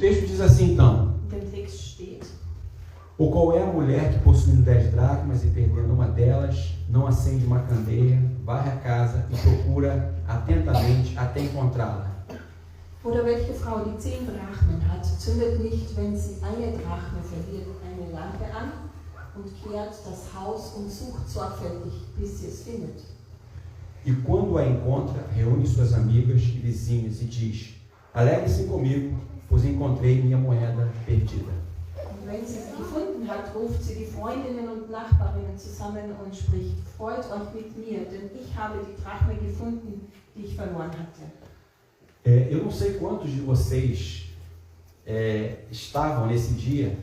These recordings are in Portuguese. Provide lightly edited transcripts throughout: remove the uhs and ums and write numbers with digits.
texto diz assim então: In dem Text steht: ou qual é a mulher que, possuindo 10 dracmas e perdendo uma delas, não acende uma candeia, varre a casa e procura atentamente até encontrá-la? Oder welche Frau, die 10 Drachmen hat, zündet nicht, wenn sie eine Drachme verliert, eine Lampe an und kehrt das Haus und sucht sorgfältig, bis sie es findet. E quando a encontra, reúne suas amigas e vizinhas e diz: alegre-se comigo, pois encontrei minha moeda perdida. Und wenn sie sie gefunden hat, ruft sie die Freundinnen und Nachbarinnen zusammen und spricht: freut euch mit mir, denn ich habe die Drachme gefunden, die ich verloren hatte. Eu não sei quantos de vocês estavam nesse dia,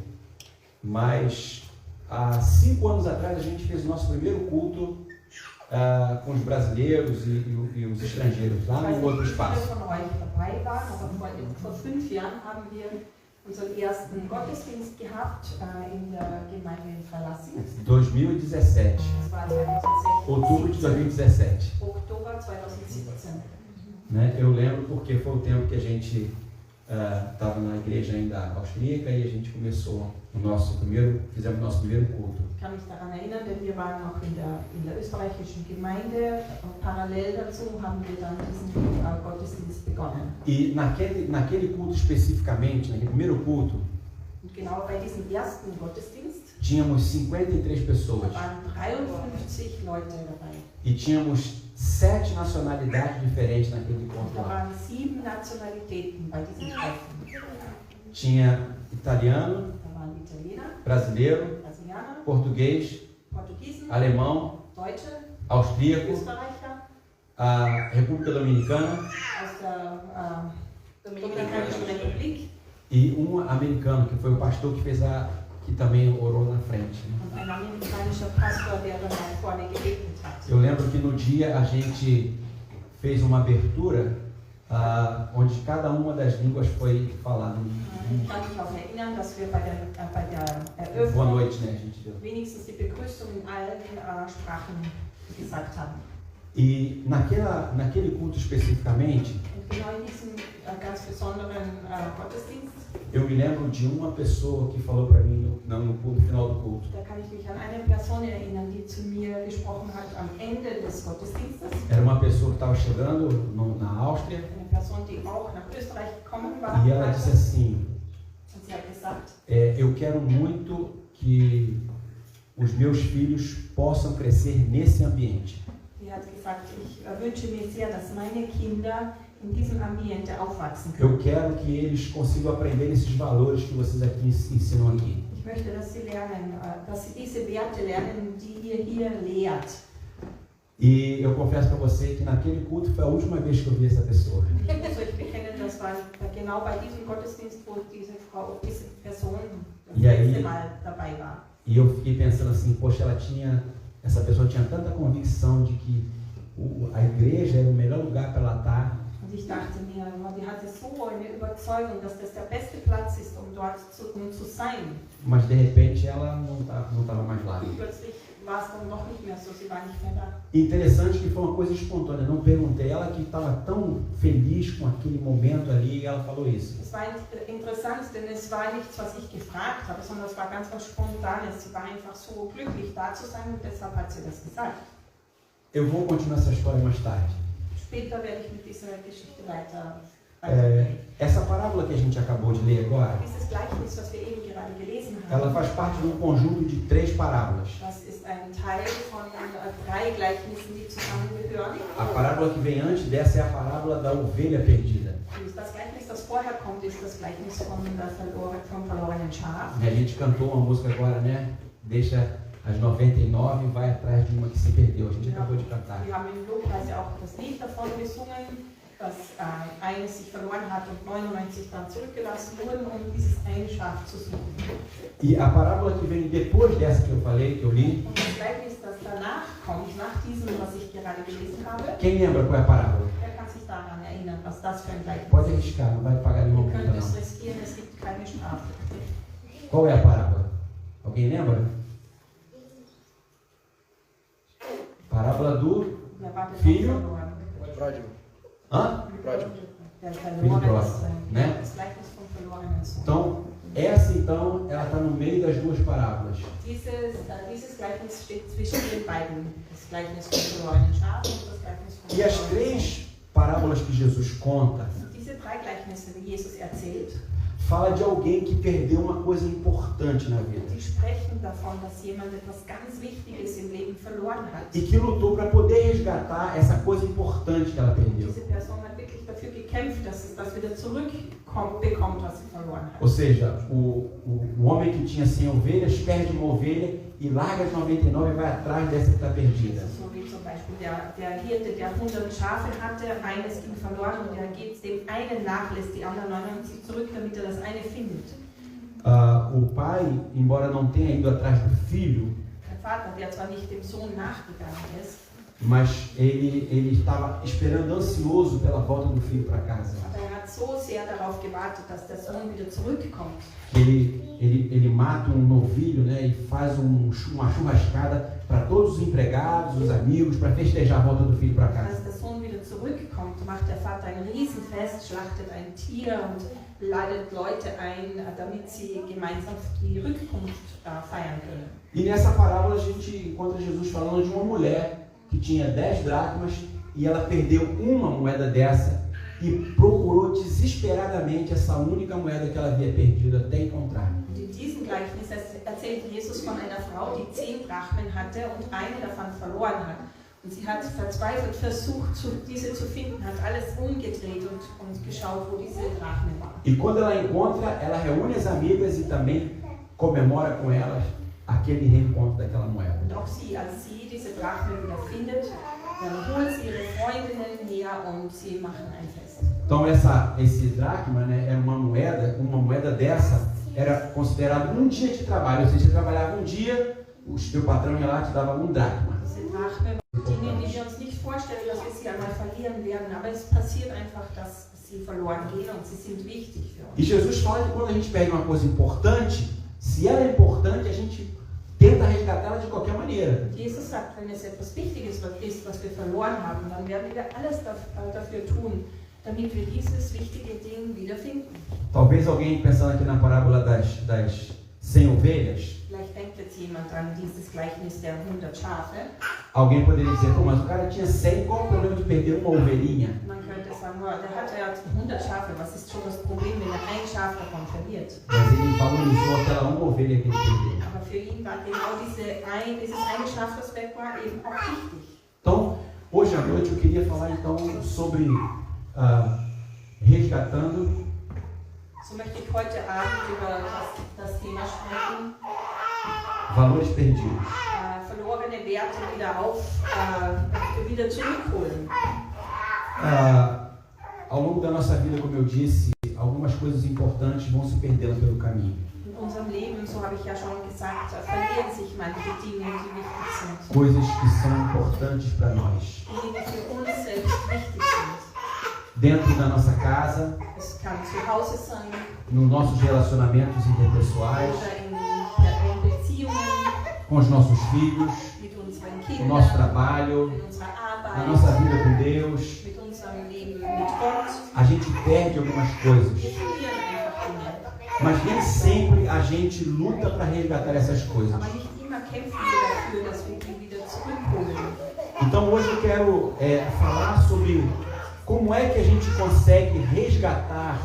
mas há 5 anos atrás a gente fez o nosso primeiro culto com os brasileiros e os estrangeiros lá no outro espaço. Vor 5 Jahren haben wir unseren ersten Gottesdienst gehabt in der Gemeinde in Verlassen. 2017. Das war 2016. Outubro de 2017. Oktober 2017. Né? Eu lembro porque foi o tempo que a gente estava na igreja ainda austríaca e a gente começou fizemos o nosso primeiro culto. Ich kann mich daran erinnern, denn wir waren noch in der österreichischen Gemeinde und parallel dazu haben wir dann diesen Gottesdienst begonnen. E naquele culto especificamente, naquele primeiro culto, und genau bei diesem ersten Gottesdienst tínhamos 53 pessoas. Da waren 53 Leute dabei. E tínhamos 7 nacionalidades diferentes naquele encontro Da lá. waren 7 Nationalitäten bei diesem Treffen. Tinha italiano, Da waren Italiener, brasileiro, Brasilianer, português, Portugiesen, alemão, Deutsche, austríaco, Österreicher, a República Dominicana aus der Dominikanischen Republik e um americano, que foi o pastor que também orou na frente. Né? und ein amerikanischer Pastor, der dann auch vorne gebetet hat. Eu lembro que no dia a gente fez uma abertura onde cada uma das línguas foi falada. Ich kann mich auch erinnern, dass wir bei der Boa Eröffnung noite, né, gente? wenigstens die Begrüßung in allen Sprachen gesagt haben. E naquele culto especificamente, Und genau in diesem ganz besonderen Gottesdienst, eu me lembro de uma pessoa que falou para mim no final do culto. da kann ich mich an eine Person erinnern, die zu mir gesprochen hat am Ende des Gottesdienstes. Era uma pessoa que estava chegando na Áustria Eine Person, die auch nach Österreich gekommen war. e ela disse assim: Und sie hat gesagt, eu quero muito que os meus filhos possam crescer nesse ambiente. sie hat gesagt, ich wünsche mir sehr, dass meine Kinder in diesem Ambiente aufwachsen können. Eu quero que eles consigam aprender esses valores que vocês aqui ensinam aqui. Ich möchte, dass sie lernen, dass sie diese Werte lernen, die ihr hier lehrt. E eu confesso para você que naquele culto foi a última vez que eu vi essa pessoa. Ich muss euch bekennen, das war genau bei diesem Gottesdienst, wo diese Person das letzte Mal dabei war. E eu fiquei pensando assim, poxa, essa pessoa tinha tanta convicção de que a igreja era o melhor lugar para ela estar. Und ich dachte mir, die hatte so eine Überzeugung, dass das der beste Platz ist, um dort zu sein. Mas de repente ela não estava mais lá. Und plötzlich war es dann doch nicht mehr so, sie war nicht mehr da. Interessante que foi uma coisa espontânea, não perguntei. Ela que estava tão feliz com aquele momento ali, ela falou isso. Es war interessant, denn es war nichts, was ich gefragt habe, sondern es war ganz was Spontanes. Sie war einfach so glücklich, da zu sein und deshalb hat sie das gesagt. Eu vou continuar essa história mais tarde. Später werde ich mit dieser Geschichte weiter. Essa parábola que a gente acabou de ler agora, Dieses Gleichnis, was wir eben gerade gelesen ela haben, faz parte de um conjunto de 3 parábolas. das ist ein Teil von 3 Gleichnissen, die zusammengehören. A parábola que vem antes dessa é a parábola da ovelha perdida. Und das Gleichnis, das vorher kommt, ist das Gleichnis vom verlorenen Schaf. A gente cantou uma música agora, né? Deixa as 99 e vai atrás de uma que se perdeu. A gente acabou de cantar. Wir haben im Lobpreis ja auch das Lied davon gesungen, dass eines sich verloren hat und 99 dann zurückgelassen wurden, um dieses eine Schaf zu suchen. E a parábola que vem depois dessa que eu falei, que eu li, Und das Gleichnis, das danach kommt, nach diesem, was ich gerade gelesen habe, quem lembra qual é a parábola? wer kann sich daran erinnern, was das für ein Gleichnis Pode ist? arriscar, não vai pagar nenhuma Ihr multa könnt es não. riskieren, es gibt keine Strafe. Qual é a parábola? Alguém lembra? Parábola do Wer war denn Filho? noch verloren? Pródigo. Hã? Der Filho verlorene, pródigo, né? das Gleichnis vom verlorenen Sohn. Então, essa então, ela está no meio das duas parábolas. Dieses Gleichnis steht zwischen den beiden. Das Gleichnis vom verlorenen Schaf und das Gleichnis vom E as verlorenen Sohn. 3 parábolas que Jesus conta, Diese 3 Gleichnisse, die Jesus erzählt, fala de alguém que perdeu uma coisa importante na vida. die sprechen davon, dass jemand etwas ganz Wichtiges im Leben verloren hat. E que lutou para poder resgatar essa coisa importante que ela perdeu. Diese Person hat wirklich dafür gekämpft, dass es das wieder zurückbekommt, was sie verloren hat. Ou seja, o homem que tinha 100 ovelhas perde uma ovelha e larga as 99 e vai atrás dessa que está perdida. So wie zum Beispiel der Hirte, der 100 Schafe hatte, eines ging verloren und er geht dem einen nach, lässt die anderen 99 zurück, damit er das eine findet. O pai, embora não tenha ido atrás do filho, Der Vater, der zwar nicht dem Sohn nachgegangen ist, mas ele estava esperando ansioso pela volta do filho para casa. aber er hat so sehr darauf gewartet, dass der Sohn wieder zurückkommt. Ele mata um novilho, né, e faz uma churrascada para todos os empregados, os amigos, para festejar a volta do filho para casa. Als der Sohn wieder zurückkommt, macht der Vater ein Riesenfest, schlachtet ein Tier und ladet Leute ein, damit sie gemeinsam die Rückkunft feiern können. E nessa parábola a gente encontra Jesus falando de uma mulher que tinha 10 dracmas e ela perdeu uma moeda dessa e procurou desesperadamente essa única moeda que ela havia perdido até encontrar. Und in diesem Gleichnis erzählt Jesus von einer Frau, die 10 Drachmen hatte und eine davon verloren hat. Und sie hat verzweifelt versucht, diese zu finden, hat alles umgedreht und geschaut, wo diese Drachmen waren. E quando ela encontra, ela reúne as amigas e também comemora com elas aquele reencontro daquela moeda. Und auch sie, als sie diese Drachmen wieder findet, dann holt sie ihre Freundinnen her und sie machen ein Fest. Então esse dracma, né, era uma moeda dessa era considerado um dia de trabalho. Ou seja, você trabalhava um dia, o teu patrão ia lá e te dava um dracma. Diese Drachmen, Dinge, die wir uns nicht vorstellen, dass wir sie einmal verlieren werden, aber es passiert einfach, dass sie verloren gehen und sie sind wichtig für uns. E Jesus fala que quando a gente perde uma coisa importante, se ela é importante, a gente tenta resgatá-la de qualquer maneira. Jesus sagt, wenn es etwas Wichtiges ist, was wir verloren haben, dann werden wir alles dafür tun, damit wir dieses wichtige Ding wiederfinden. Talvez alguém pensando aqui na parábola das 100 ovelhas, Vielleicht denkt jetzt jemand an dieses Gleichnis der 100 Schafe. alguém poderia dizer, pô, mas o cara tinha 100, qual o problema de perder uma ovelhinha? Man könnte sagen, oh, der hat ja 100 Schafe, was ist schon das Problem, wenn er ein Schaf davon verliert? Mas ele valorizou aquela uma ovelha que ele perdeu. Aber für ihn war genau dieses eine Schaf, das weg war, eben auch wichtig. Então, hoje à noite eu queria falar então sobre resgatando. So möchte ich heute Abend über das Thema sprechen, Valores perdidos. verlorene Werte wieder zurückholen. Ao longo da nossa vida, como eu disse, algumas coisas importantes vão se perdendo pelo caminho. In unserem Leben, so habe ich ja schon gesagt, verlieren sich manche Dinge, die wichtig sind. Coisas que são importantes para nós. Dinge, die für uns selbst wichtig sind. Dentro da nossa casa, Es kann zu Hause sein nos nossos relacionamentos interpessoais, oder in Beziehungen com os nossos filhos, mit unseren no Kindern, nosso trabalho, in unserer na Arbeit, nossa vida com Deus. mit unserem Leben mit Gott. A gente perde algumas coisas, Wir verlieren einfach Dinge. mas nem sempre a gente luta para resgatar essas coisas. Aber nicht immer kämpfen wir dafür, dass wir die wieder zurückholen. Então hoje eu quero falar sobre como é que a gente consegue resgatar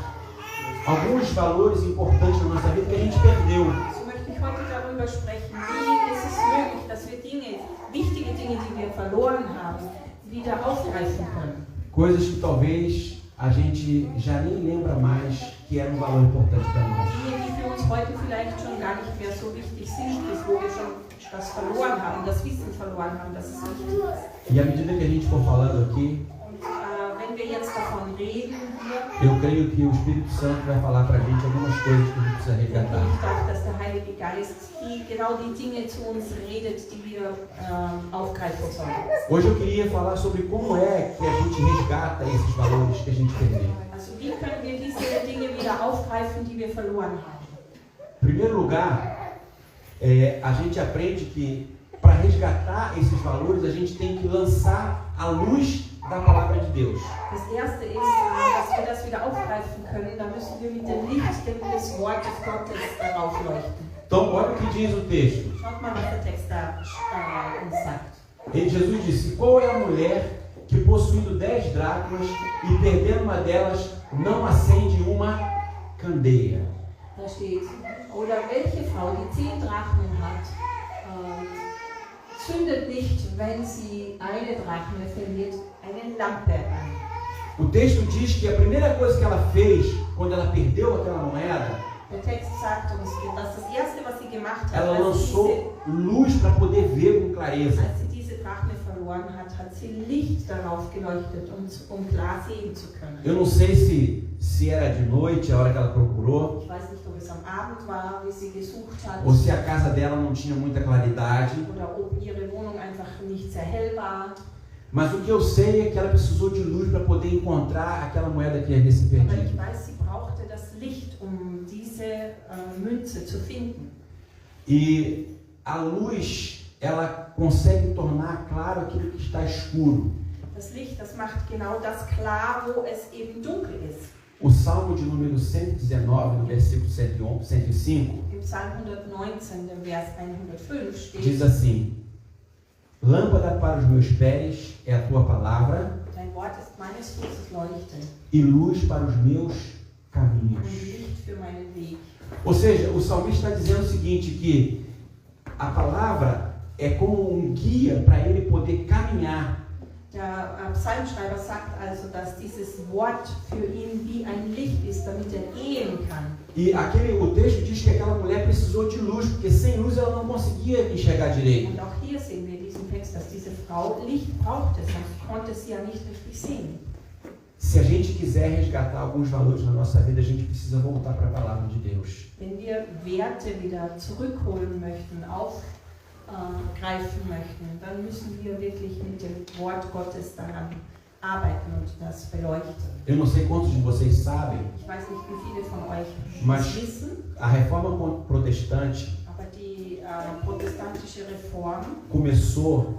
alguns valores importantes na nossa vida que a gente perdeu. So möchte ich heute darüber sprechen, wie ist es möglich, dass wir wichtige Dinge, die wir verloren haben, wieder aufgreifen können. Coisas que talvez a gente já nem lembra mais que era um valor importante para nós. Dinge, die für uns heute vielleicht schon gar nicht mehr so wichtig sind, bis wo wir schon das verloren haben, das Wissen verloren haben, dass es wichtig ist. E à medida que a gente for falando aqui, Wenn wir jetzt davon reden, eu creio que o Espírito Santo vai falar para a gente algumas coisas que a gente precisa denke resgatar. ich auch, dass der Heilige Geist genau die Dinge zu uns redet, die wir aufgreifen sollen. Hoje eu queria falar sobre como é que a gente resgata esses valores que a gente perdeu. Also wie können wir diese Dinge wieder aufgreifen, die wir verloren haben? Em primeiro lugar, a gente aprende que para resgatar esses valores a gente tem que lançar à luz da palavra de Deus. Das erste ist, dass wir das wieder aufgreifen können, da müssen wir mit dem Licht des Wortes Gottes darauf leuchten. Então, olha o que diz o texto. Schaut mal, was der Text da uns sagt. Jesus disse: qual é a mulher que, possuindo 10 dracmas e perdendo uma delas, não acende uma candeia? Da steht, oder welche Frau, die 10 Drachmen hat, zündet nicht, wenn sie eine Drachme verliert, eine Lampe an. O texto diz que a primeira coisa que ela fez quando ela perdeu aquela moeda, Der Text sagt uns, dass das Erste, was sie gemacht hat, ela lançou luz para poder ver com clareza. als sie diese Drachme verloren hat, hat sie Licht darauf geleuchtet, um klar sehen zu können. Eu não sei se era de noite, a hora que ela procurou, Ich weiß nicht, ob es am Abend war, wie sie gesucht hat, ou se a casa dela não tinha muita claridade. oder ob ihre Wohnung einfach nicht sehr hell war. Mas o que eu sei é que ela precisou de luz para poder encontrar aquela moeda que havia se Aber ich perdido. weiß, sie brauchte das Licht, um diese Münze zu finden. E a luz, ela consegue tornar claro aquilo que está escuro. Das Licht, das macht genau das klar, wo es eben dunkel ist. O Salmo de número 119, no versículo 105, Im Psalm 119, im Vers 105 steht, diz assim: lâmpada para os meus pés é a tua palavra Dein Wort ist meines Fußes Leuchte e luz para os meus caminhos. und Licht für meinen Weg. Ou seja, o salmista está dizendo o seguinte, que a palavra é como um guia para ele poder caminhar. Der Psalmschreiber sagt also, dass dieses Wort für ihn wie ein Licht ist, damit er gehen kann. E o texto diz que aquela mulher precisou de luz, porque sem luz ela não conseguia enxergar direito. Und auch hier sehen wir in diesem Text, dass diese Frau Licht brauchte, sonst konnte sie ja nicht richtig sehen. Se a gente quiser resgatar alguns valores na nossa vida, a gente precisa voltar para a palavra de Deus. Wenn wir Werte wieder zurückholen möchten, aufgreifen möchten, dann müssen wir wirklich mit dem Wort Gottes daran arbeiten und das beleuchten. Eu não sei quantos de vocês sabem, Ich weiß nicht, wie viele von euch Mas- das wissen, a reforma protestante aber die protestantische Reform começou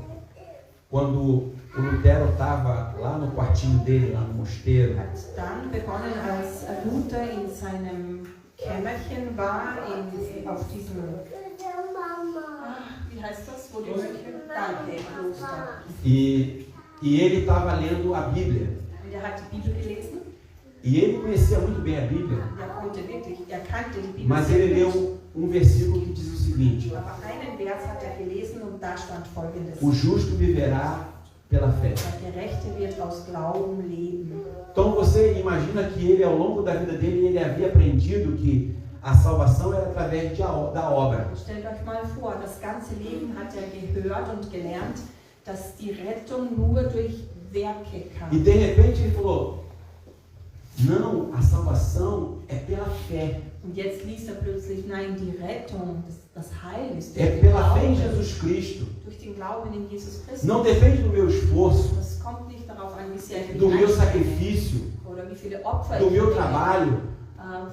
quando o Lutero estava lá no quartinho dele, lá no mosteiro, hat dann begonnen, als Luther in seinem Kämmerchen war, auf diesem, wie heißt das, wo die Mönche? Dante-Kloster. e ele estava lendo a Bíblia. Und er hat die Bibel gelesen. E ele conhecia muito bem a Bíblia, Er kannte die Bibel mas sehr ele gut. leu um versículo que diz o seguinte: Aber einen Vers hat er gelesen und da stand folgendes: o justo viverá pela fé. Der Gerechte wird aus Glauben leben. Então você imagina que ele, ao longo da vida dele, ele havia aprendido que a salvação era através da obra. Stellt euch mal vor, das ganze Leben hat er gehört und gelernt, dass die Rettung nur durch Werke E kam. de repente ele falou: não, a salvação é pela fé. Und jetzt liest er plötzlich, nein, die Rettung, das Heil ist É durch den pela fé em Glauben, Jesus Cristo. durch den Glauben in Jesus Christus. Não depende do meu esforço, Das kommt nicht darauf an, wie sehr ich do mich meu anstrenge sacrifício, oder wie viele Opfer do ich meu bringe. trabalho,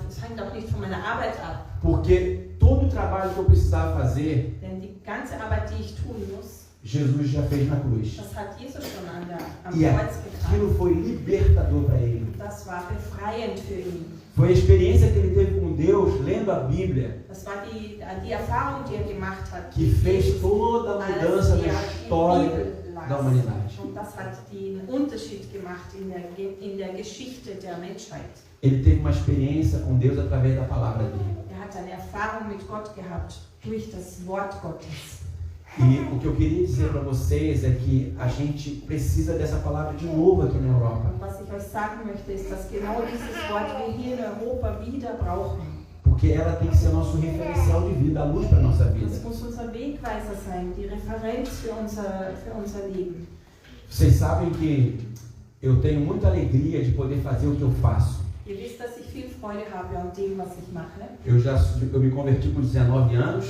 Es hängt auch nicht von meiner Arbeit ab. porque todo o trabalho que eu precisava fazer, Denn die ganze Arbeit, die ich tun muss, Jesus já fez na cruz. das hat Jesus schon am E Kreuz getan. aquilo foi libertador para ele. Das war befreiend für ihn. Foi a experiência que ele teve com Deus, lendo a Bíblia, Das war die Erfahrung, die er gemacht hat. que fez toda a mudança als na er die história Bibel las. da humanidade. Und das hat den Unterschied gemacht in der Geschichte der Menschheit. Ele teve uma experiência com Deus através da palavra dele. Er hat eine Erfahrung mit Gott gehabt durch das Wort Gottes. E o que eu queria dizer para vocês é que a gente precisa dessa palavra de novo aqui na Europa. Und was ich euch sagen möchte, ist, dass genau dieses Wort wir hier in Europa wieder brauchen. Porque ela tem que ser nosso referencial de vida, a luz para a nossa vida. Das muss unser Wegweiser sein, die Referenz für unser Leben. Vocês sabem que eu tenho muita alegria de poder fazer o que eu faço. Ihr wisst, dass ich viel Freude habe an dem, was ich mache. Eu me converti com 19 anos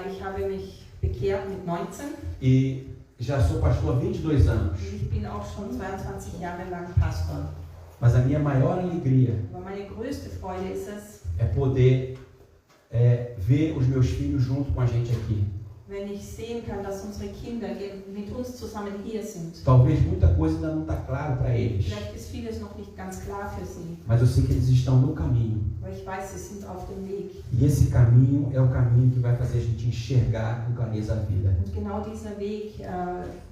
Ich habe mich bekehrt mit 19 e já sou pastor há 22 anos. und ich bin auch schon 22 Jahre lang Pastor. Mas a minha maior alegria Aber meine größte Freude ist es, é poder ver os meus filhos junto com a gente aqui. wenn ich sehen kann, dass unsere Kinder mit uns zusammen hier sind. Talvez muita coisa ainda não está claro para eles, Vielleicht ist vieles noch nicht ganz klar für sie, mas eu sei que eles estão no caminho. aber ich weiß, sie sind auf dem Weg. E esse caminho é o caminho que vai fazer a gente enxergar com clareza a vida. Und genau dieser Weg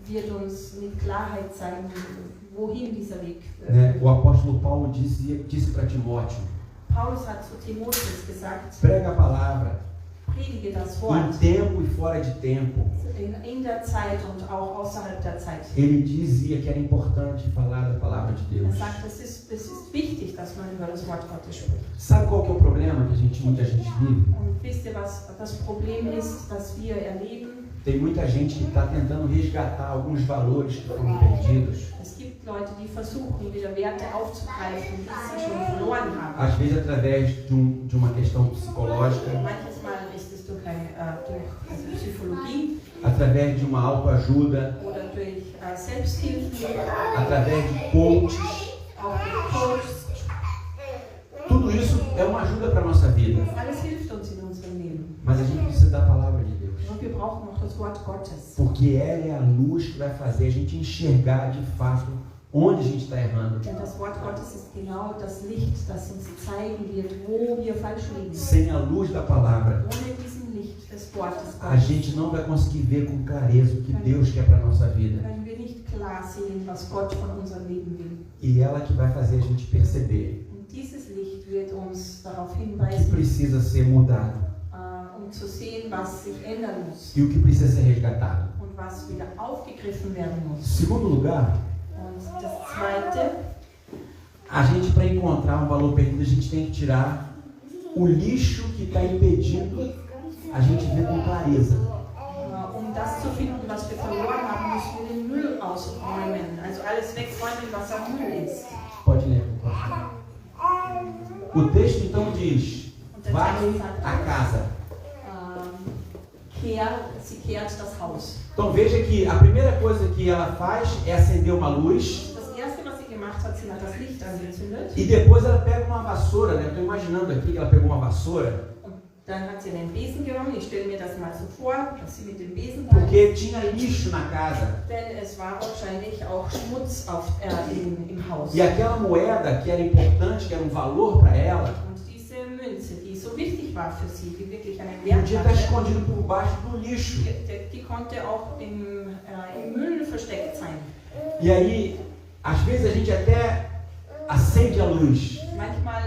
wird uns mit Klarheit zeigen, wohin dieser Weg Né? O apóstolo Paulo disse para Timóteo: Paulus hat zu Timotheus gesagt, prega a palavra predige das em Wort tempo e fora de tempo. in der Zeit und auch außerhalb der Zeit. Ele dizia que era importante falar da palavra de Deus. Sagt, es ist wichtig, dass man über das Wort Gottes spricht. Sabe qual que é o problema que muita gente vive? Und wisst ihr, was das Problem ist, das wir erleben? Tem muita gente que está tentando resgatar alguns valores que foram perdidos. Es gibt Leute, die versuchen, wieder Werte aufzugreifen, die sie schon verloren haben. Às vezes através de uma questão psicológica, Manches Mal ist es durch Psychologie através de uma autoajuda, oder durch Selbsthilfe, através de coaches. auch durch Coaches. Tudo isso é uma ajuda para a nossa vida. Alles hilft uns in unserem Leben. Mas a gente precisa da palavra de Deus. Und wir brauchen auch das Wort Gottes. Porque ela é a luz que vai fazer a gente enxergar de fato onde a gente está errando. Denn das Wort Gottes ist genau das Licht, das uns zeigen wird, wo wir falsch liegen. Sem a luz da palavra, Ohne diesen Licht des Wortes a Gottes gente não vai conseguir ver com clareza o que Deus quer para a nossa vida. können wir nicht klar sehen, was Gott von unserem Leben will. E ela que vai fazer a gente perceber Und dieses Licht wird uns darauf que hinweisen, precisa ser mudado zu sehen, was sich ändern muss e o que precisa ser resgatado. und was wieder aufgegriffen werden muss. Segundo lugar, Und das Zweite, a gente para encontrar um valor perdido, a gente tem que tirar o lixo que está impedindo a gente ver com clareza. das zu finden, was wir verloren haben, müssen wir den Müll ausräumen. Also alles wegräumen, was am Müll ist. Pode ler, por favor. O texto então diz: varre a casa. Sie kehrt das Haus. Então veja que a primeira coisa que ela faz é acender uma luz. Das erste, was sie gemacht hat, sie hat das Licht angezündet. E depois ela pega uma vassoura, né? Estou imaginando aqui que ela pegou uma vassoura. Dann hat sie den Besen genommen. Ich stelle mir das mal so vor, dass sie mit dem Besen Porque tinha lixo na casa. Denn es war wahrscheinlich auch Schmutz im Haus. E aquela moeda que era importante, que era um valor para ela, Und diese Münze, die so wichtig war für sie, die wirklich einen Wert podia estar hatte, escondido por baixo do lixo. die konnte auch im Müll versteckt sein. E aí, às vezes a gente até acende a luz. Manchmal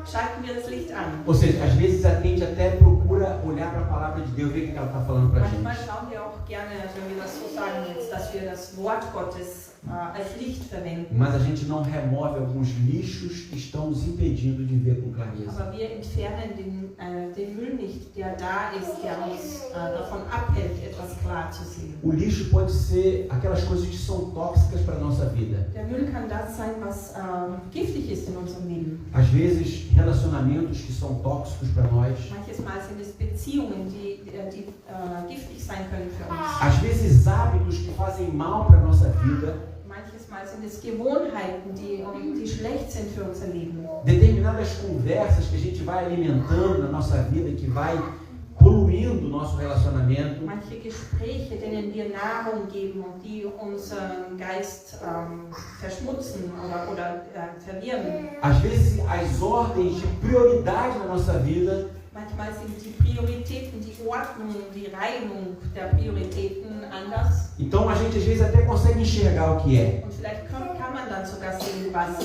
schalten wir das Licht an. Ou seja, às vezes a gente até procura olhar para a palavra de Deus, ver o que ela está falando para a Manchmal gente. schauen wir auch gerne, wenn wir das so sagen jetzt, dass wir das Wort Gottes als Licht verwenden. Mas a gente não remove alguns lixos que estão nos impedindo de ver com clareza. Aber wir entfernen den Müll nicht, der da ist, der uns davon abhält, etwas klar zu sehen. O lixo pode ser aquelas coisas que são tóxicas para a nossa vida. Der Müll kann das sein, was giftig ist in unserem Leben. Às vezes, relacionamentos que são tóxicos para nós. Manches Mal sind es Beziehungen, die giftig sein können für uns. Às vezes, hábitos que fazem mal para a nossa vida. Manches Mal sind es Gewohnheiten, die schlecht sind für unser Leben. Determinadas conversas que a gente vai alimentando na nossa vida, que vai poluindo o nosso relacionamento. Manche Gespräche, denen wir Nahrung geben und die unseren Geist verschmutzen oder verwirren. Às vezes, as ordens de prioridade na nossa vida. Manchmal sind die Prioritäten, die Ordnung, die Reihung der Prioritäten anders. Então a gente às vezes até consegue enxergar o que é. Und vielleicht kann man dann sogar sehen, was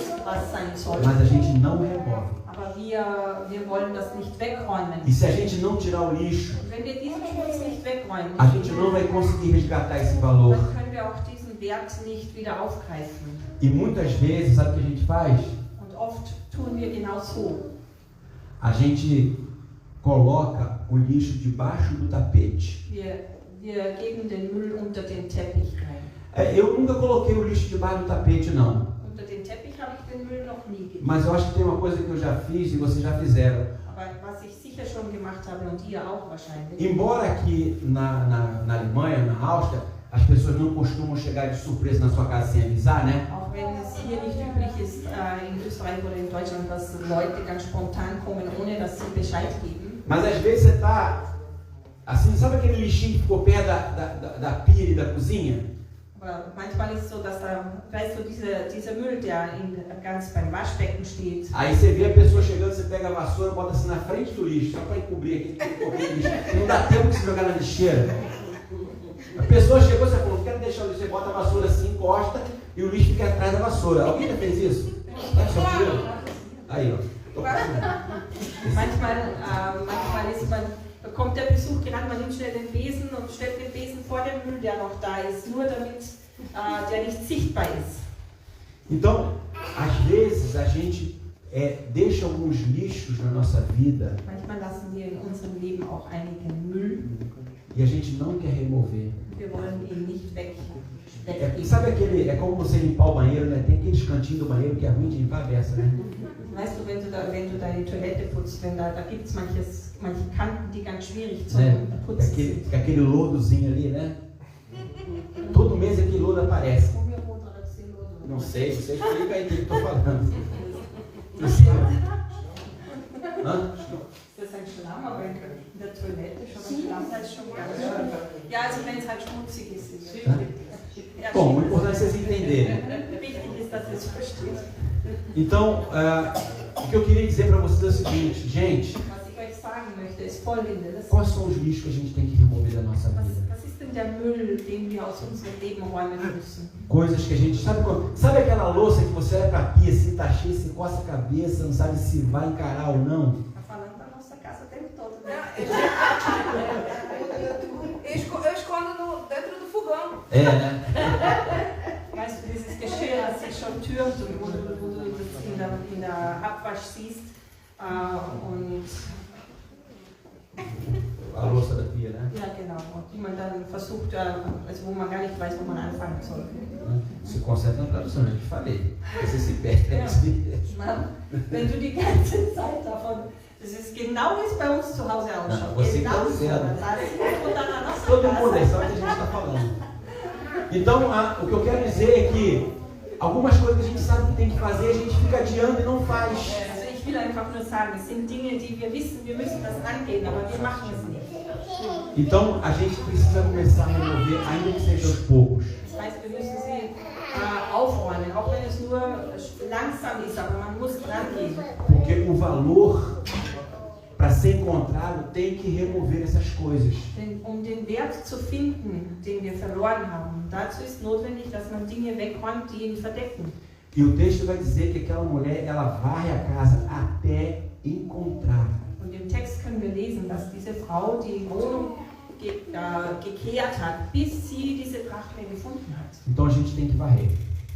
sein soll. Mas a gente não remove. Aber wir wollen das nicht wegräumen. E se a gente não tirar o lixo, Und wenn wir diesen Schmutz nicht wegräumen, a gente não vai conseguir resgatar esse valor. dann können wir auch diesen Wert nicht wieder aufgreifen. E muitas vezes, sabe o que a gente faz? Und oft tun wir genau so. A gente coloca o lixo debaixo do tapete. Wir geben den Müll unter den Teppich rein. Eu nunca coloquei o lixo debaixo do tapete, não. Unter den Teppich habe ich den Müll noch nie gegeben. Mas eu acho que tem uma coisa que eu já fiz e vocês já fizeram. Aber was ich sicher schon gemacht habe und ihr auch wahrscheinlich. Embora aqui na Alemanha, na Áustria, as pessoas não costumam chegar de surpresa na sua casa sem avisar, né? Auch wenn es hier nicht üblich ist, in Österreich oder in Deutschland, dass Leute ganz spontan kommen, ohne dass sie Bescheid geben. Mas às vezes você está Assim, sabe aquele lixinho que ficou perto da pia e da cozinha? Aber manchmal ist es so, dass da, weißt du, dieser Müll, der ganz beim Waschbecken steht. Aí você vê a pessoa chegando, você pega a vassoura, bota assim na frente do lixo, só para encobrir aquele lixo. Não dá tempo de se jogar na lixeira. A pessoa chegou, você falou, quero deixar o lixo, você bota a vassoura assim, encosta e o lixo fica atrás da vassoura. Alguém já fez isso? Aí, ó. Manchmal kommt der Besuch gerannt, man nimmt schnell den Besen und stellt den Besen vor den Müll, der noch da ist, nur damit der nicht sichtbar ist. Então, às vezes a gente deixa alguns lixos na nossa vida. Manchmal lassen wir in unserem Leben auch einigen Müll. E a gente não quer remover. Wir wollen ihn nicht weggeben. Sabe aquele, é como você limpar o banheiro, né? Tem aqueles cantinhos do banheiro que é ruim de limpar a beça, né? Weißt du, wenn du deine Toilette putzt, da gibt es manche Kanten, die ganz schwierig zu putzen sind. Aquele lodozinho ali, né? Todo mês aquele lodo aparece. Não sei, você explica aí o que eu estou falando. Hã? Das ist ein Schlamm, aber in der Toilette schon ein Schlamm, das ist schon ganz schön. Ja, also wenn es halt schmutzig ist. Bom, o importante é vocês entenderem. Wichtig ist, dass ihr es versteht. Então, o que eu queria dizer para vocês é o seguinte, gente. Was ich euch sagen möchte, ist Folgendes. Quais são os lixos que a gente tem que remover da nossa vida? Was ist denn der Müll, den wir aus unserem Leben räumen müssen? Coisas que a gente sabe aquela louça que você olha para a pia, se tá cheia, você coça a cabeça, não sabe se vai encarar ou não. Tá falando da nossa casa o tempo todo, né? Eu escondo dentro do fogão. Né? Weißt du, dieses Geschirr, das sich schon türmt und wo du das in der Abwasch siehst und A louça da pia, né? ja, genau. Und die man dann versucht, also wo man gar nicht weiß, wo man anfangen soll. Se concentra na tradução, eu te falei. Você se perde. Wenn du die ganze Zeit davon, das ist genau wie es bei uns zu Hause ausschaut. Você Genau está so. certo. Todo mundo aí sabe o que a gente está falando. Então, o que eu quero dizer é que algumas coisas que a gente sabe que tem que fazer, a gente fica adiando e não faz. Also ich will einfach nur sagen, es sind Dinge, die wir wissen, wir müssen das angehen, aber wir machen es nicht. Então, a gente precisa começar a remover, ainda que seja aos poucos. Das heißt, wir müssen sie aufräumen, auch wenn es nur langsam ist, aber man muss dran gehen. Porque o valor para ser encontrado tem que remover essas coisas. Denn um den Wert zu finden, den wir verloren haben, dazu ist notwendig, dass man Dinge wegräumt, die ihn verdecken. E o texto vai dizer que aquela mulher, ela varre a casa até encontrar. Und im Text können wir lesen, dass diese Frau die Wohnung gekehrt hat, bis sie diese Drachme gefunden hat. Então a gente tem que varrer.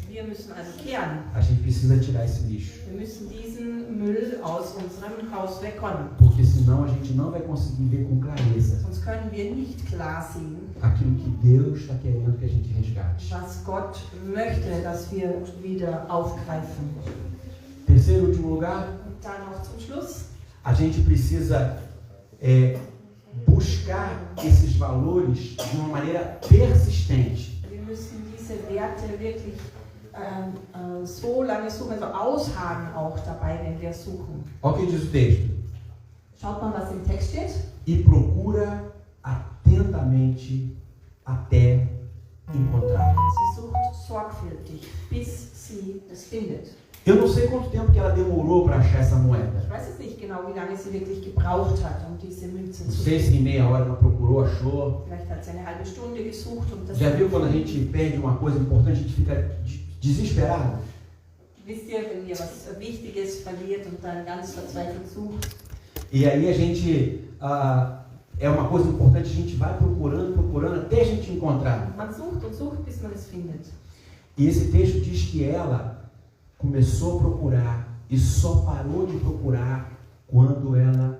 Wir müssen also kehren. A gente precisa tirar esse lixo. Wir müssen diesen Müll aus unserem Haus wegräumen. Porque senão a gente não vai conseguir ver com clareza Sonst können wir nicht klar sehen, aquilo que Deus está querendo que a gente resgate. was Gott möchte, dass wir wieder aufgreifen. Terceiro e último lugar, Und dann noch zum Schluss. a gente precisa buscar esses valores de uma maneira persistente. Wir müssen diese Werte wirklich so lange suchen, also ausharren auch dabei, wenn wir suchen. Olha o que diz o texto. Schaut mal, was im Text steht. E procura atentamente até encontrar. Sie sucht sorgfältig, bis sie es findet. Eu não sei quanto tempo que ela demorou para achar essa moeda. Ich weiß jetzt nicht genau, wie lange sie wirklich gebraucht hat, um diese Münze Não zu sei finden. se em meia hora ela procurou, achou. Vielleicht hat sie eine halbe Stunde gesucht, um das Já zu viu quando a finden. gente perde uma coisa importante, a gente fica desesperado? Wisst ihr, wenn ihr was Wichtiges verliert und dann ganz verzweifelt sucht? E aí a gente, é uma coisa importante, a gente vai procurando até a gente encontrar. Man sucht und sucht, bis man es findet. E esse texto diz que ela começou a procurar e só parou de procurar quando ela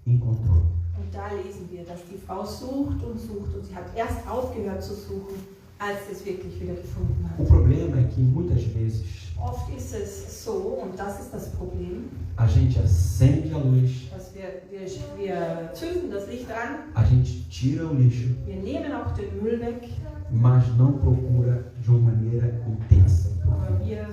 encontrou. Und da lesen wir, dass die Frau sucht und sie hat erst aufgehört zu suchen, als sie es wirklich wieder gefunden O hat. problema é que muitas vezes Oft ist es so, und das ist das Problem, a gente acende a luz, dass wir zünden das Licht an, a gente tira o lixo, wir nehmen auch den Müll weg, mas não procura de uma maneira intensa. aber wir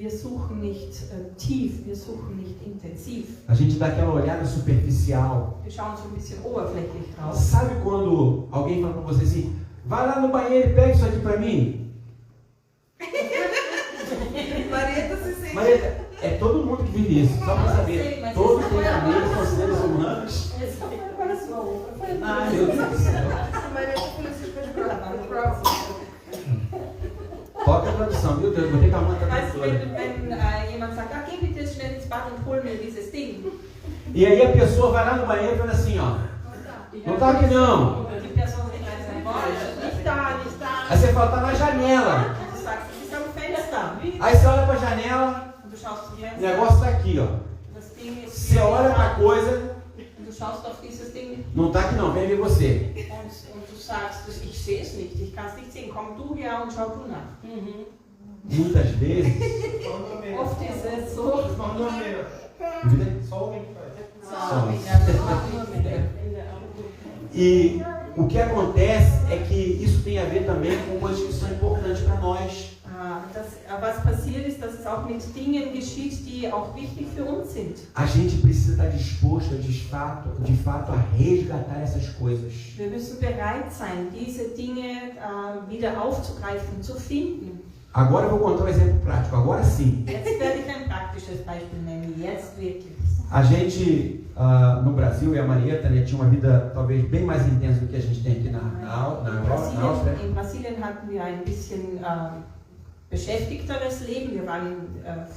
Wir suchen nicht tief, wir suchen nicht intensiv. A gente dá aquela olhada superficial. Wir schauen so ein bisschen oberflächlich drauf. Sabe quando alguém fala pra você assim, vai lá no banheiro e pega isso aqui pra mim? Marieta se sente. Mas é todo mundo que vive isso, só pra Eu saber. sei, mas Todos isso têm foi a amigos, nossa. são seres humanos. Essa foi agora sua outra. Foi Ai, meu Deus do céu. Marieta Francisca de Prova. Toca a tradução, viu? Eu botei com a mão da Weißt du, tradutora. wenn jemand sagt, geh bitte schnell ins Bad und hol mir dieses Ding. E aí a pessoa vai lá no banheiro e fala assim, ó. Não tá aqui não. Die Person sagt, nicht da, nicht da. Aí você fala, tá na janela. Und du sagst, es ist am Fenster. Aí você olha pra janela, Und du schaust zum o Fenster. negócio tá aqui, ó. Das Ding ist Você olha pra coisa, und du schaust auf dieses Ding não tá aqui não, vem ver você. und du sagst, ich sehe es nicht, ich kann es nicht sehen. Komm du her und schau du nach. Muitas vezes. Oft ist es so. Só homem que faz. Ah, ja, das macht nur Männer. E o que acontece é que isso tem a ver também com coisas que são importantes para nós. Was passiert ist, dass es auch mit Dingen geschieht, die auch wichtig für uns sind. A gente precisa estar disposto, de fato, a resgatar essas coisas. Wir müssen bereit sein, diese Dinge wieder aufzugreifen, zu finden. Agora eu vou contar um exemplo prático. Agora sim. Jetzt werde ich ein praktisches Beispiel nennen. Jetzt wirklich. A gente, no Brasil, e a Marieta, né, tinha uma vida talvez bem mais intensa do que a gente tem aqui na Áustria. In Brasilien hatten wir ein bisschen beschäftigteres Leben. Wir waren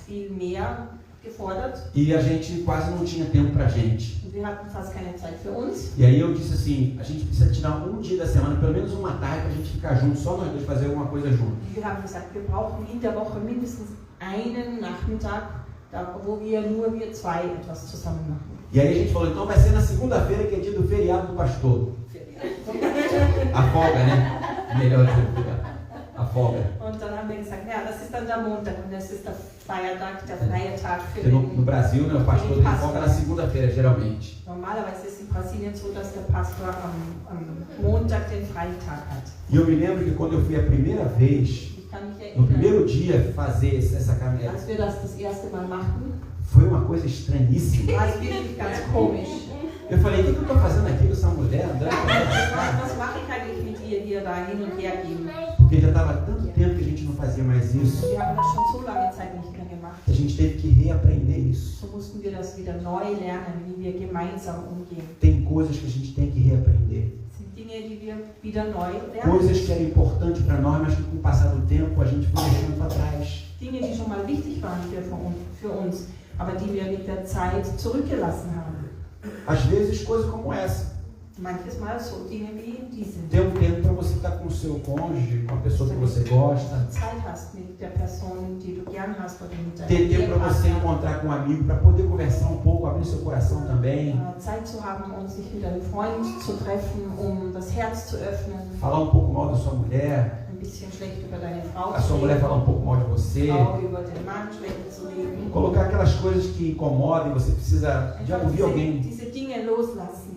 viel mehr gefordert. E a gente quase não tinha tempo pra gente. Wir hatten fast keine Zeit für uns. E aí eu disse assim, a gente precisa tirar um dia da semana, pelo menos uma tarde, pra gente ficar junto, só nós dois fazer alguma coisa junto. Wir haben gesagt, wir brauchen in der Woche mindestens einen Nachmittag, wo wir zwei etwas zusammen machen. E aí a gente falou, então vai ser na segunda-feira, que é dia do feriado do pastor. A folga, né? Melhor dizer, a folga. Und dann haben wir gesagt, ja, das ist dann der Montag und das ist der Feiertag, der freie Tag für Porque no den... Brasil, né, o pastor tem folga na segunda-feira, geralmente. Normalerweise ist in Brasilien so, dass der Pastor am Montag den Freitag hat. E eu me lembro que quando eu fui a primeira vez, Ich kann mich no erinnern, primeiro dia, fazer essa caminhada, als wir das erste Mal machten, foi uma coisa estranhíssima. war es wirklich ganz komisch. Eu falei, o que eu estou fazendo aqui com essa mulher andando? Was mache ich eigentlich mit ihr hier da hin und her gehen? Porque já estava tanto tempo que a gente não fazia mais isso, Wir haben das schon so lange Zeit nicht mehr gemacht. que a gente teve que reaprender isso. So mussten wir das wieder neu lernen, wie wir gemeinsam umgehen. Tem coisas que a gente tem que reaprender. Das sind Dinge, die wir wieder neu lernen. Coisas que eram importantes para nós, mas que com o passar do tempo a gente foi deixando para trás. Dinge, die schon mal wichtig waren für uns, aber die wir mit der Zeit zurückgelassen haben. Às vezes, coisas como essa. Manches Mal so Dinge wie diese. Ter um tempo para você estar com o seu cônjuge, com a pessoa que você gosta. Zeit hast mit der Person, die du gern hast oder mit deinem Ter tempo para você Ehepartner. encontrar com um amigo, para poder conversar um pouco, abrir seu coração também. Zeit zu haben, um sich mit einem Freund zu treffen, das Herz zu öffnen. Falar um pouco mal da sua mulher. Ein bisschen schlecht über deine Frau A sua zu mulher reden. falar um pouco mal de você. Frau über den Mann schlecht zu reden. Colocar aquelas coisas que incomodam e você precisa de Einfach ouvir alguém. diese Dinge loslassen,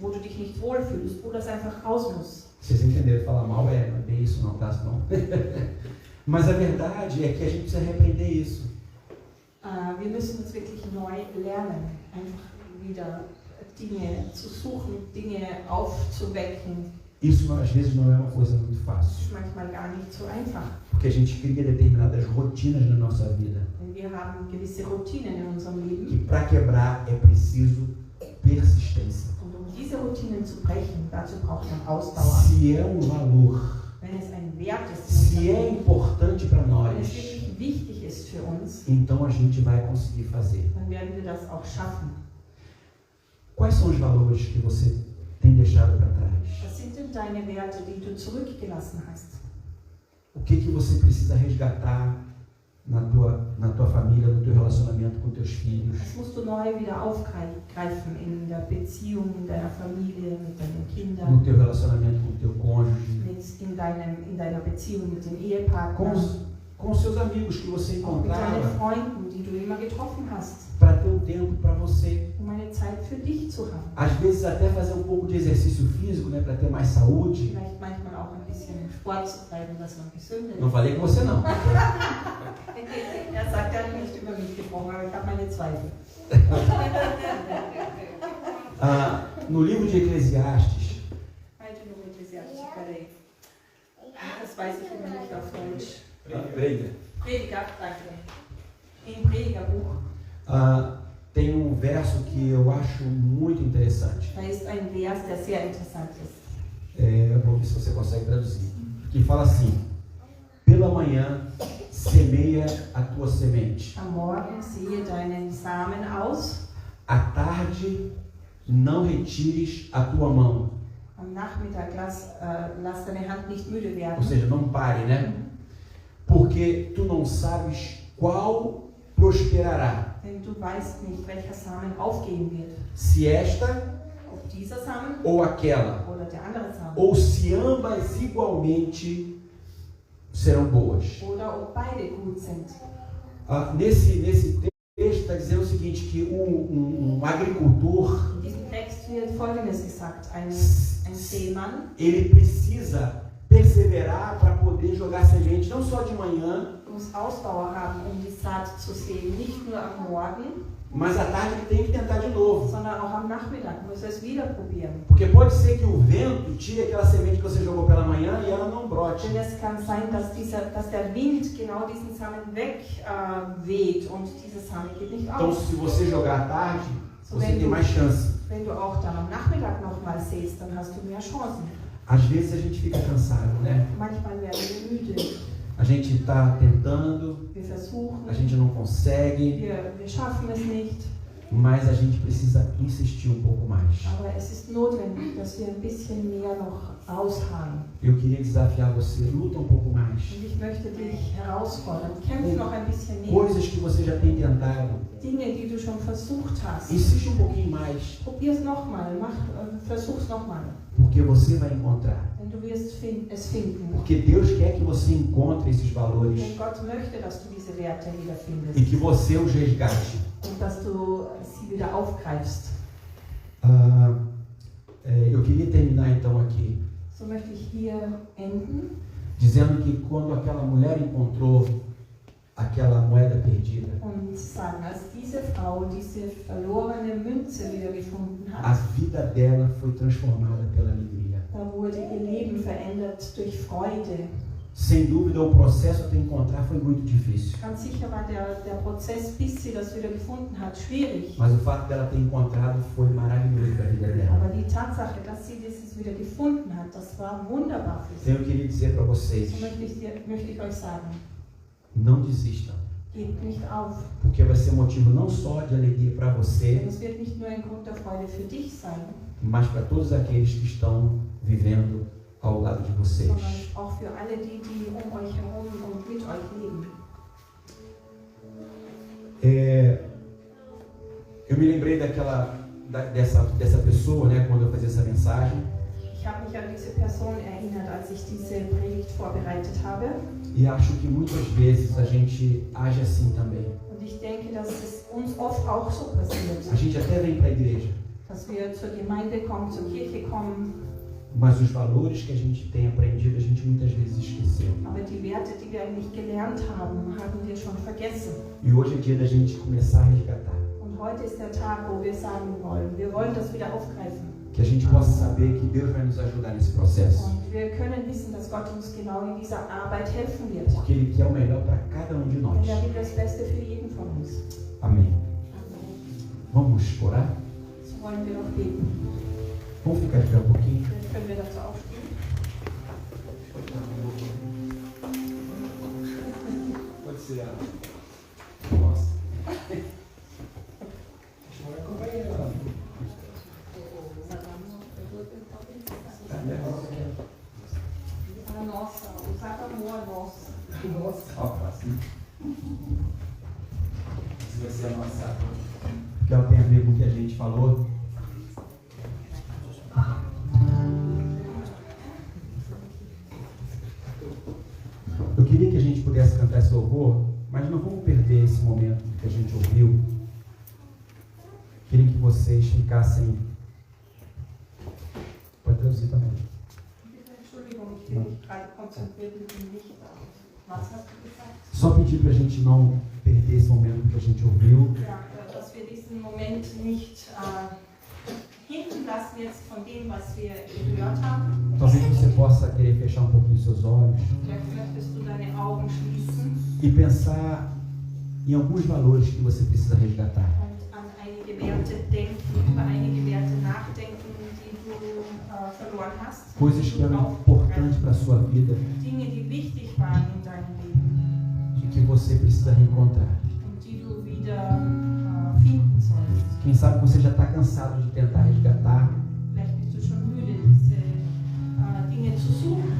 wo du dich nicht wohlfühlst, wo das einfach raus muss. Vocês entenderam? Falar mal não é bem isso, não, tá? Não. Mas a verdade é que a gente precisa repreender isso. Wir müssen uns wirklich neu lernen, einfach wieder Dinge zu suchen, Dinge aufzuwecken. Isso às vezes não é uma coisa muito Das fácil, ist manchmal gar nicht so einfach. porque a gente cria determinadas rotinas na nossa vida. Denn wir haben gewisse Routinen in unserem Leben. E para quebrar é preciso persistência. Und um diese Routinen zu brechen, dazu braucht man Ausdauer. Se é um valor, Wenn es ein Wert ist, se in é unserem Leben, importante para wenn es nós, wirklich wichtig ist für uns, então a gente vai conseguir fazer. dann werden wir das auch schaffen. Quais são os valores que você tem deixado para trás? Was sind denn deine Werte, die du zurückgelassen hast? O que você precisa resgatar na tua família, no teu relacionamento com teus filhos? Das musst du neu wieder aufgreifen in der Beziehung, in deiner Familie, mit deinen No Kindern, teu relacionamento com o teu cônjuge? in deiner Beziehung mit dem Ehepartner, Com os seus amigos que você auch mit deinen encontrava, Freunden, die du immer getroffen hast, para ter um tempo para você. um eine Zeit für dich zu haben. Às vezes até fazer um pouco de exercício físico, né, para ter mais saúde. Vielleicht manchmal auch ein bisschen Sport zu treiben, dass man gesünder Não ist. falei com você não. Er sagt, er hat nicht über mich gesprochen, aber ich habe meine Zweifel. No livro de Eclesiastes, Alte Nummer Ecclesiastes, peraí. Das weiß ich immer nicht auf Deutsch. Prediger, Prediger, danke. Im Predigerbuch, tem um verso que eu acho muito interessante. da ist ein Vers, der sehr interessant ist. Vou ver se você consegue traduzir. Que fala assim: pela manhã semeia a tua semente, Am Morgen sehe deinen Samen aus, à tarde não retires a tua mão. am Nachmittag lass deine Hand nicht müde Ou werden. seja, não pare, né? Porque tu não sabes qual prosperará. Denn du weißt nicht, welcher Samen aufgehen wird. Se esta Ob dieser Samen ou aquela, oder der andere Samen. ou se ambas igualmente serão boas. Oder ob beide gut sind. Nesse texto está dizendo o seguinte, que um agricultor, In diesem Text wird Folgendes gesagt. Ein Seemann ele precisa perseverar para poder jogar semente, não só de manhã, muss Ausdauer haben, die Saat zu sehen. Nicht nur am Morgen, mas à tarde ele tem que tentar de novo. sondern auch am Nachmittag. Muss er es wieder probieren. Porque pode ser que o vento tire aquela semente que você jogou pela manhã e ela não brote. Denn es kann sein, dass der Wind genau diesen Samen wegweht und dieser Same geht nicht Então, auf. se você jogar à tarde, você tem mais chance. Wenn du auch dann am Nachmittag nochmal säst, dann hast du mehr Chancen. Às vezes a gente fica cansado, né? Manchmal werden wir müde. A gente está tentando, Wir versuchen, a gente não consegue, wir schaffen es nicht. mas a gente precisa insistir um pouco mais. Aber es ist notwendig, dass wir ein bisschen mehr noch ausharren. Eu queria desafiar você, luta um pouco mais. Und ich möchte dich herausfordern. Kämpfe noch ein bisschen mehr. Coisas que você já tem tentado, Dinge, die du schon versucht hast. insiste um pouquinho mais, Probier es nochmal. Versuch's nochmal. porque você vai encontrar. Denn du wirst es finden. Porque Deus quer que você encontre esses valores Denn Gott möchte, dass du diese Werte wiederfindest. e que você os resgate. Und dass du sie wieder aufgreifst. Eu queria terminar então aqui So möchte ich hier enden. dizendo que quando aquela mulher encontrou aquela moeda perdida, Und sagen, als diese Frau diese verlorene Münze wiedergefunden a hat, vida dela foi transformada pela alegria. da wurde ihr Leben verändert durch Freude. Sem dúvida, o processo até encontrar foi muito difícil. Ganz sicher war der Prozess, bis sie das wieder gefunden hat, schwierig. Mas o fato dela ter encontrado foi maravilhoso para a vida dela. Aber die Tatsache, dass sie dieses wieder gefunden hat, das war wunderbar für sie. Então eu queria dizer para vocês, So möchte ich euch sagen, não desistam. gebt nicht auf. Porque vai ser motivo não só de alegria para Denn você, es wird nicht nur ein Grund der Freude für dich sein, mas para todos aqueles que estão vivendo ao lado de vocês. sondern auch für alle die, die um euch herum und mit euch leben. Eu me lembrei dessa pessoa, né, quando eu fazia essa mensagem, Ich habe mich an diese Person erinnert, als ich diese Predigt vorbereitet habe. e acho que muitas vezes a gente age assim também. Und ich denke, dass es uns oft auch so passiert, A gente até vem para a igreja, dass wir zur Gemeinde kommen, zur Kirche kommen, mas os valores que a gente tem aprendido, a gente muitas vezes esqueceu. aber die Werte, die wir eigentlich gelernt haben, haben wir schon vergessen. E hoje é dia da gente começar a resgatar. Und heute ist der Tag, wo wir sagen wollen, wir wollen das wieder aufgreifen. Que a gente possa saber que Deus vai nos ajudar nesse processo. Und wir können wissen, dass Gott uns genau in dieser Arbeit helfen wird. Porque Ele quer o melhor para cada um de nós. Denn er will das Beste für jeden von uns. Amém. Vamos orar? So wollen wir noch beten. Vamos ficar de pé um pouquinho? Vielleicht können wir dazu aufstehen. Pode ser a nossa. Deixa eu acompanhar ela. A nossa, usar amor nossa. Nossa. Ó, próximo. Esse vai ser a nossa. Que ela tem a ver com o que a gente falou. Eu queria que a gente pudesse cantar esse louvor, mas não vamos perder esse momento que a gente ouviu. Queria que vocês ficassem você também. Entschuldigung, ich bin nicht gerade konzentriert mit dem Licht. Was hast du gesagt? Só pedir para a gente não perder esse momento que a gente ouviu. Ja, dass wir diesen Moment nicht hinten lassen jetzt von dem, was wir gehört haben. Talvez você possa querer fechar um pouquinho seus olhos Vielleicht möchtest du deine Augen schließen e pensar em alguns valores que você precisa resgatar. und an einige Werte denken, über einige Werte nachdenken, die du verloren hast. Coisas que eram importantes para a sua vida Dinge, die wichtig waren in deinem Leben e que você precisa reencontrar. und die du wieder finden sollst. Quem sabe você já está cansado de tentar resgatar, Vielleicht bist du schon müde, diese Dinge zu suchen,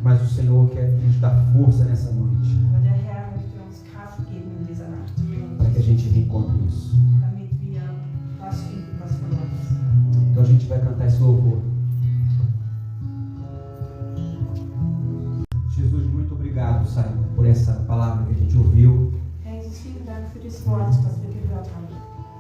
mas o Senhor quer nos dar força nessa noite aber der Herr möchte uns Kraft geben in dieser Nacht, para que a gente reencontre isso. damit wir was finden, was verloren ist. Então a gente vai cantar esse louvor. Jesus, muito obrigado, Senhor, por essa palavra que a gente ouviu. Herr Jesus, vielen Dank für das Wort, das wir gehört haben.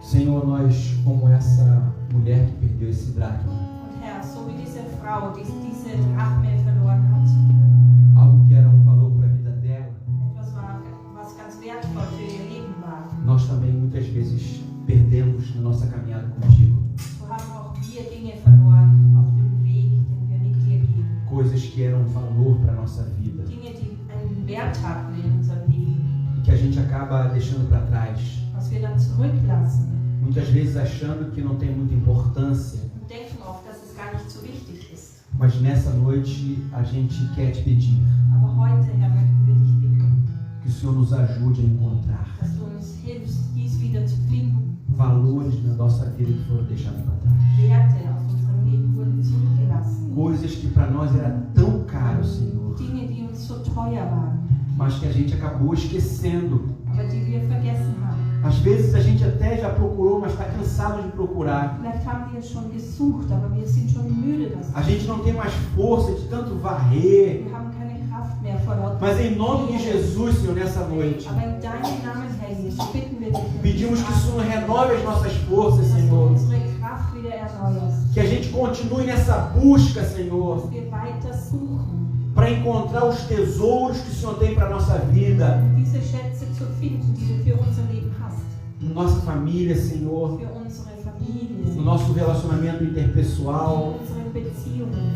Senhor, nós, como essa mulher que perdeu esse dracma, Und Herr, so wie diese Frau, die diese Drachme verloren hat, algo que era um valor para a vida dela, etwas war, was ganz wertvoll für ihr Leben war, nós também muitas vezes perdemos na nossa caminhada contigo. so haben auch wir Dinge verloren auf dem Weg, den wir mit dir gehen. Coisas que eram um valor para a nossa vida Dinge, die einen Wert hatten in unserem Leben, e que a gente acaba deixando para trás. was wir dann zurücklassen Muitas vezes achando que não tem muita importância, und denken oft, dass es gar nicht so wichtig ist. mas nessa noite a gente quer te pedir Aber heute, Herr, möchten wir dich bitten, que o Senhor nos ajude a encontrar dass du uns hilfst, dies wieder zu finden. valores na nossa vida que foram deixados para trás. Werte aus unserem Leben wurden zurückgelassen. Coisas que para nós era tão caro, Senhor, Dinge, die uns so teuer waren, mas que a gente acabou esquecendo. aber die wir vergessen haben. Às vezes a gente até já procurou, mas está cansado de procurar. Vielleicht haben wir es schon gesucht, aber wir sind schon müde, das A gente não tem mais força de tanto varrer. wir haben keine Kraft mehr vor lauter Mas em nome de Jesus, Senhor, nessa noite, Aber in deinem Namen, Herr Jesus, bitten wir dich, pedimos que o Senhor renove as nossas forças, dass du Senhor. unsere Kraft wieder erneuerst, Que a gente continue nessa busca, Senhor, dass wir weiter suchen, para encontrar os tesouros que o Senhor tem para a nossa vida, um diese Schätze zu finden, die du für unser Leben hast, na nossa família, Senhor, für unsere Familie, no nosso relacionamento für interpessoal. unsere Beziehungen.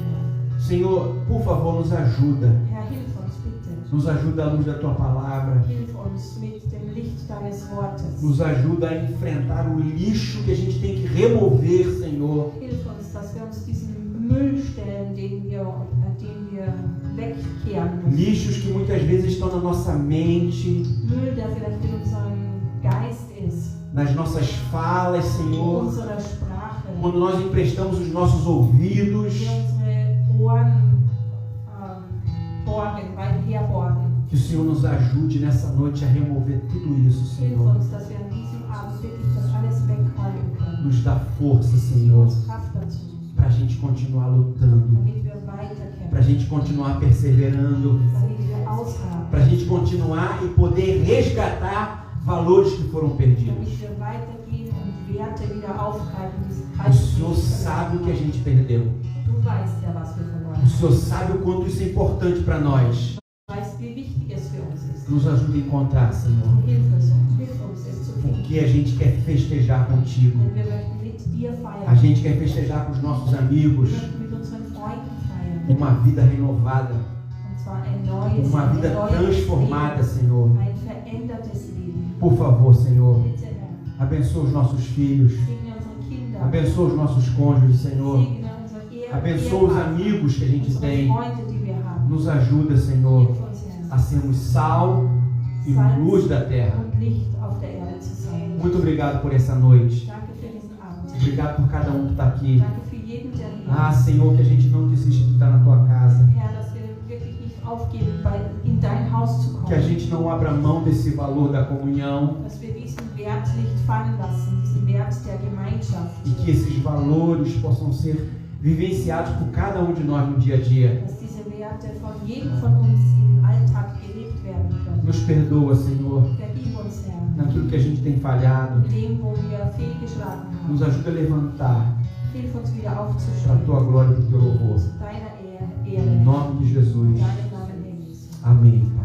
Senhor, por favor, nos ajuda. Herr, hilf uns bitte. Nos ajuda à luz da Tua Palavra. Hilf uns mit dem Licht deines Wortes. Nos ajuda a enfrentar o lixo que a gente tem que remover, Senhor. Hilf uns, dass wir uns diesen Müll stellen, den wir wegkehren müssen. Lixos que muitas vezes estão na nossa mente, Müll, der vielleicht in unserem Geist ist, nas nossas falas, in Senhor. unserer Sprache, Quando nós emprestamos os nossos ouvidos, wir unsere Ohren borgen, weit herborgen. que o Senhor nos ajude nessa noite a remover tudo isso, Hilf Senhor. uns, dass wir an diesem Abend wirklich das alles wegräumen können. Nos dá força, Gib Senhor, uns Kraft dazu, para a gente continuar lutando, damit wir para a weiterkämpfen, gente continuar perseverando, damit wir ausharren, para a gente continuar e poder resgatar valores que foram perdidos. damit wir weitergehen und Werte wieder aufgreifen, diese O Senhor sabe o que a gente perdeu. Du weißt ja, was wir verloren O Senhor sabe o quanto isso é importante para nós. Du weißt, wie wichtig es für uns ist. Nos ajude a encontrar, Senhor, Hilf uns es zu finden. porque a gente quer festejar contigo. Denn wir möchten mit dir feiern. A gente quer festejar com os nossos amigos Wir möchten mit unseren Freunden feiern. uma vida renovada, Und zwar ein neues, uma ein vida erneuertes transformada, Leben, Senhor. ein verändertes Leben. Por favor, Senhor, Bitte, Herr, abençoa os nossos filhos, segne unsere Kinder, abençoa os nossos cônjuges, Senhor. segne unser Abençoa os Ehepartner, amigos que a gente unsere tem. Freunde, die wir haben. Nos ajuda, Senhor, Hilf uns, Herr, a sermos sal e luz da terra. und Licht auf der Erde zu sein. Muito obrigado por essa noite. Danke für diesen Abend. Obrigado por cada um que está aqui. Danke für jeden, der hier Ah, ist. Senhor, que a gente não desista de estar na Tua casa. Herr, dass wir wirklich nicht aufgeben, in dein Haus zu Que a kommen. gente não abra mão desse valor da comunhão. Dass wir diesen Wert nicht fallen lassen, diesen Wert der Gemeinschaft. E que esses valores possam ser vivenciados por cada um de nós no dia a dia. Dass diese Werte von jedem von uns im Alltag gelebt werden können. Nos perdoa, Senhor, Vergib uns, Herr, naquilo que a gente tem falhado. in dem, wo wir fehlgeschlagen Nos haben. ajuda a levantar Hilf uns wieder Para a aufzustehen. tua glória e para o teu louvor. Deiner Ehre. Em nome de Jesus. In deinem Namen, Herr Jesus. Amém.